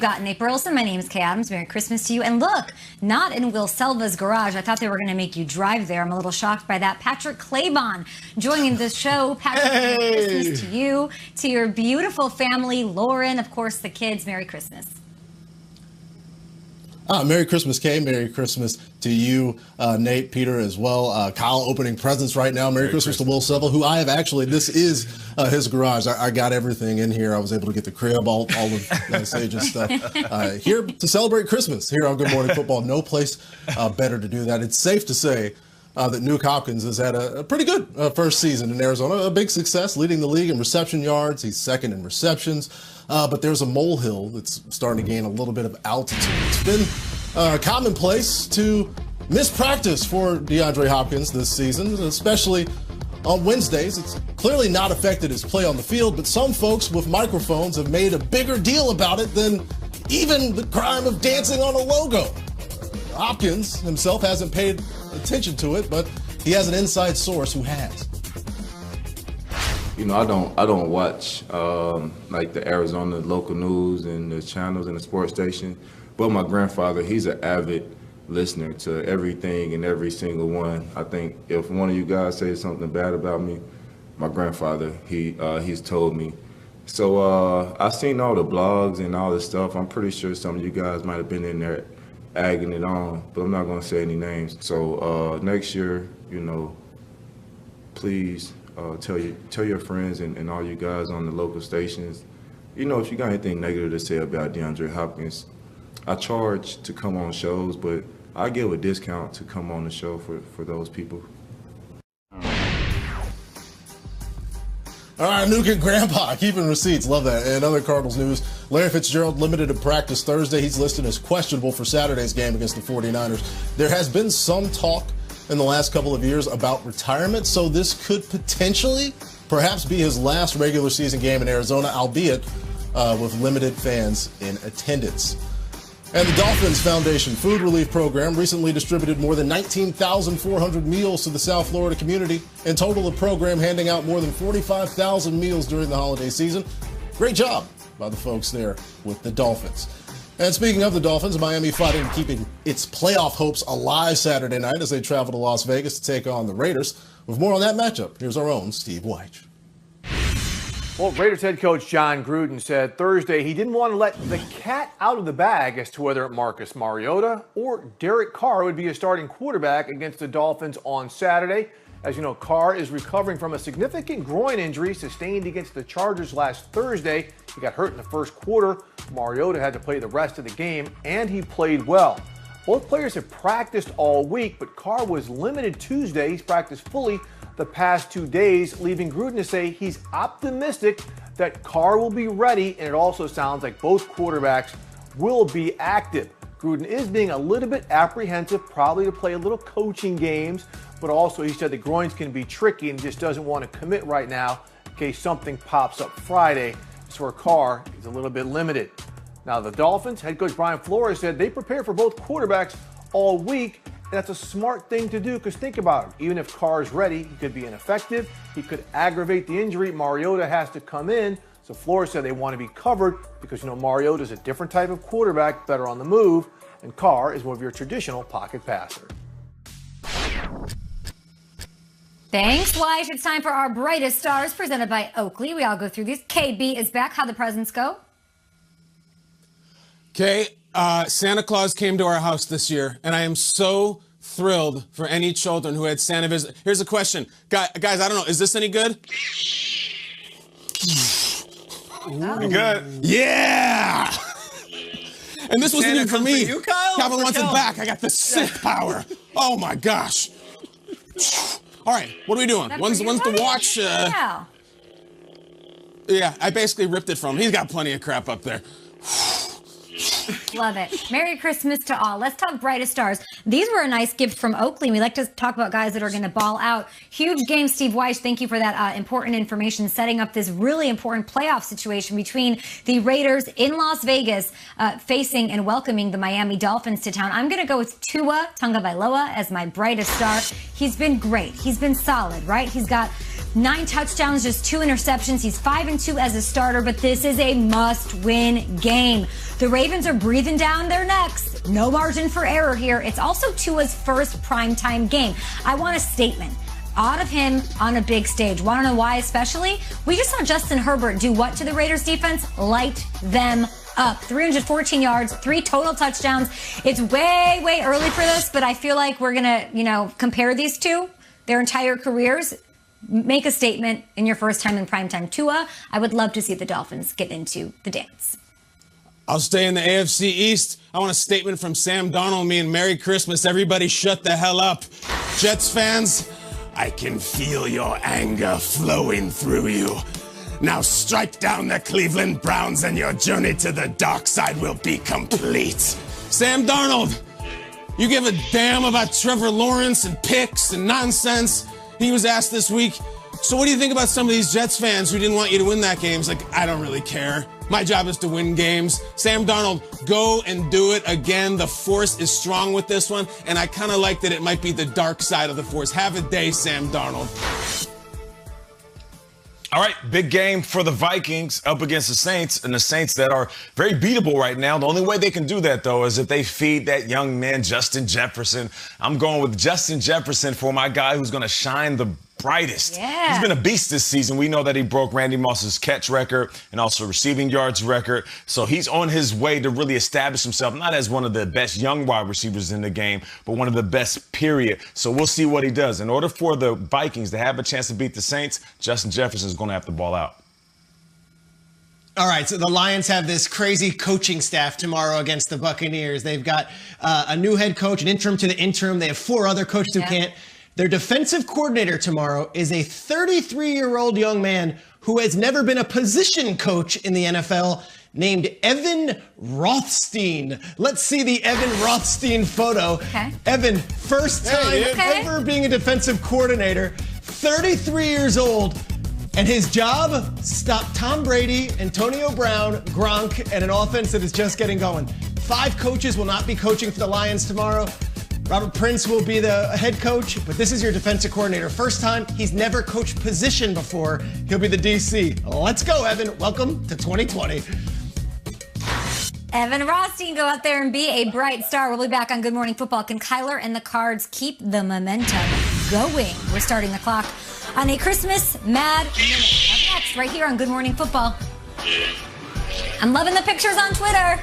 Got Nate Burleson. My name is Kay Adams. Merry Christmas to you. And look, not in Will Selva's garage. I thought they were going to make you drive there. I'm a little shocked by that. Patrick Claybon joining the show. Patrick, Merry Christmas to you, to your beautiful family, Lauren, of course, the kids. Merry Christmas. Merry Christmas, Kay. Merry Christmas to you, Nate, Peter, as well. Kyle opening presents right now. Merry Christmas to Will Selva, who I have actually, this is his garage. I got everything in here. I was able to get the crib, all of Sage's stuff. Here to celebrate Christmas here on Good Morning Football. No place better to do that. It's safe to say that Nuke Hopkins has had a pretty good first season in Arizona. A big success, leading the league in reception yards. He's second in receptions. But there's a molehill that's starting to gain a little bit of altitude. It's been commonplace to miss practice for DeAndre Hopkins this season, especially on Wednesdays. It's clearly not affected his play on the field, but some folks with microphones have made a bigger deal about it than even the crime of dancing on a logo. Hopkins himself hasn't paid attention to it, but he has an inside source who has. You know, I don't watch like the Arizona local news and the channels and the sports station, but my grandfather, he's an avid listener to everything and every single one. I think if one of you guys says something bad about me, my grandfather, he's told me. So I've seen all the blogs and all this stuff. I'm pretty sure some of you guys might have been in there agging it on, but I'm not going to say any names. So next year, you know, please tell your friends and all you guys on the local stations, you know, if you got anything negative to say about DeAndre Hopkins, I charge to come on shows, but I give a discount to come on the show for those people. All right, Nuke and Grandpa keeping receipts. Love that. And other Cardinals news, Larry Fitzgerald limited to practice Thursday. He's listed as questionable for Saturday's game against the 49ers. There has been some talk in the last couple of years about retirement, so this could potentially perhaps be his last regular season game in Arizona, albeit with limited fans in attendance. And the Dolphins Foundation Food Relief Program recently distributed more than 19,400 meals to the South Florida community. In total, the program handing out more than 45,000 meals during the holiday season. Great job by the folks there with the Dolphins. And speaking of the Dolphins, Miami fighting to keeping its playoff hopes alive Saturday night as they travel to Las Vegas to take on the Raiders. With more on that matchup, here's our own Steve Wyche. Well, Raiders head coach John Gruden said Thursday he didn't want to let the cat out of the bag as to whether Marcus Mariota or Derek Carr would be a starting quarterback against the Dolphins on Saturday. As you know, Carr is recovering from a significant groin injury sustained against the Chargers last Thursday. He got hurt in the first quarter. Mariota had to play the rest of the game, and he played well. Both players have practiced all week, but Carr was limited Tuesday. He's practiced fully the past 2 days, leaving Gruden to say he's optimistic that Carr will be ready, and it also sounds like both quarterbacks will be active. Gruden is being a little bit apprehensive, probably to play a little coaching games, but also he said the groins can be tricky and just doesn't want to commit right now in case something pops up Friday. So where Carr is a little bit limited. Now the Dolphins, head coach Brian Flores said they prepare for both quarterbacks all week, and that's a smart thing to do because think about it. Even if Carr is ready, he could be ineffective. He could aggravate the injury. Mariota has to come in. So Flores said they want to be covered because, you know, Mariota is a different type of quarterback, better on the move, and Carr is more of your traditional pocket passer. Thanks, Wyche. It's time for our brightest stars presented by Oakley. We all go through these. KB is back. How'd the presents go? Okay, Santa Claus came to our house this year, and I am so thrilled for any children who had Santa visit. Here's a question. Guys, I don't know, is this any good? Pretty good. Yeah! And this wasn't even for me. You, Kyle, Calvin wants it back. I got the Sith power. Oh my gosh. All right, what are we doing? One's the watch. Yeah, I basically ripped it from him. He's got plenty of crap up there. love it. Merry Christmas to all. Let's talk brightest stars. These were a nice gift from Oakley. We like to talk about guys that are going to ball out. Huge game, Steve Wyche. Thank you for that important information, setting up this really important playoff situation between the Raiders in Las Vegas facing and welcoming the Miami Dolphins to town. I'm going to go with Tua Tagovailoa as my brightest star. He's been great. He's been solid, right? He's got 9 touchdowns, just 2 interceptions. He's 5-2 as a starter, but this is a must-win game. The Ravens are breathing down their necks. No margin for error here. It's also Tua's first primetime game. I want a statement out of him on a big stage. Want to know why especially? We just saw Justin Herbert do what to the Raiders defense? Light them up. 314 yards, 3 total touchdowns. It's way, way early for this, but I feel like we're going to, compare these two, their entire careers. Make a statement in your first time in primetime. Tua, I would love to see the Dolphins get into the dance. I'll stay in the AFC East. I want a statement from Sam Darnold, me, and Merry Christmas. Everybody shut the hell up. Jets fans, I can feel your anger flowing through you. Now strike down the Cleveland Browns and your journey to the dark side will be complete. Sam Darnold, you give a damn about Trevor Lawrence and picks and nonsense? He was asked this week, so what do you think about some of these Jets fans who didn't want you to win that game? He's like, I don't really care. My job is to win games. Sam Darnold, go and do it again. The Force is strong with this one, and I kind of like that it might be the dark side of the Force. Have a day, Sam Darnold. All right, big game for the Vikings up against the Saints, and the Saints that are very beatable right now. The only way they can do that, though, is if they feed that young man, Justin Jefferson. I'm going with Justin Jefferson for my guy who's going to shine the brightest. Yeah. He's been a beast this season. We know that he broke Randy Moss's catch record and also receiving yards record. So he's on his way to really establish himself, not as one of the best young wide receivers in the game, but one of the best, period. So we'll see what he does. In order for the Vikings to have a chance to beat the Saints, Justin Jefferson is going to have to ball out. All right, so the Lions have this crazy coaching staff tomorrow against the Buccaneers. They've got a new head coach, an interim to the interim. They have 4 other coaches who can't. Their defensive coordinator tomorrow is a 33-year-old young man who has never been a position coach in the NFL named Evan Rothstein. Let's see the Evan Rothstein photo. Okay. Evan, first time ever being a defensive coordinator, 33 years old. And his job, stop Tom Brady, Antonio Brown, Gronk, and an offense that is just getting going. 5 coaches will not be coaching for the Lions tomorrow. Robert Prince will be the head coach, but this is your defensive coordinator. First time, he's never coached position before. He'll be the DC. Let's go, Evan. Welcome to 2020. Evan Rothstein, go out there and be a bright star. We'll be back on Good Morning Football. Can Kyler and the Cards keep the momentum going? We're starting the clock on a Christmas Mad Minute. Up next, right here on Good Morning Football. I'm loving the pictures on Twitter.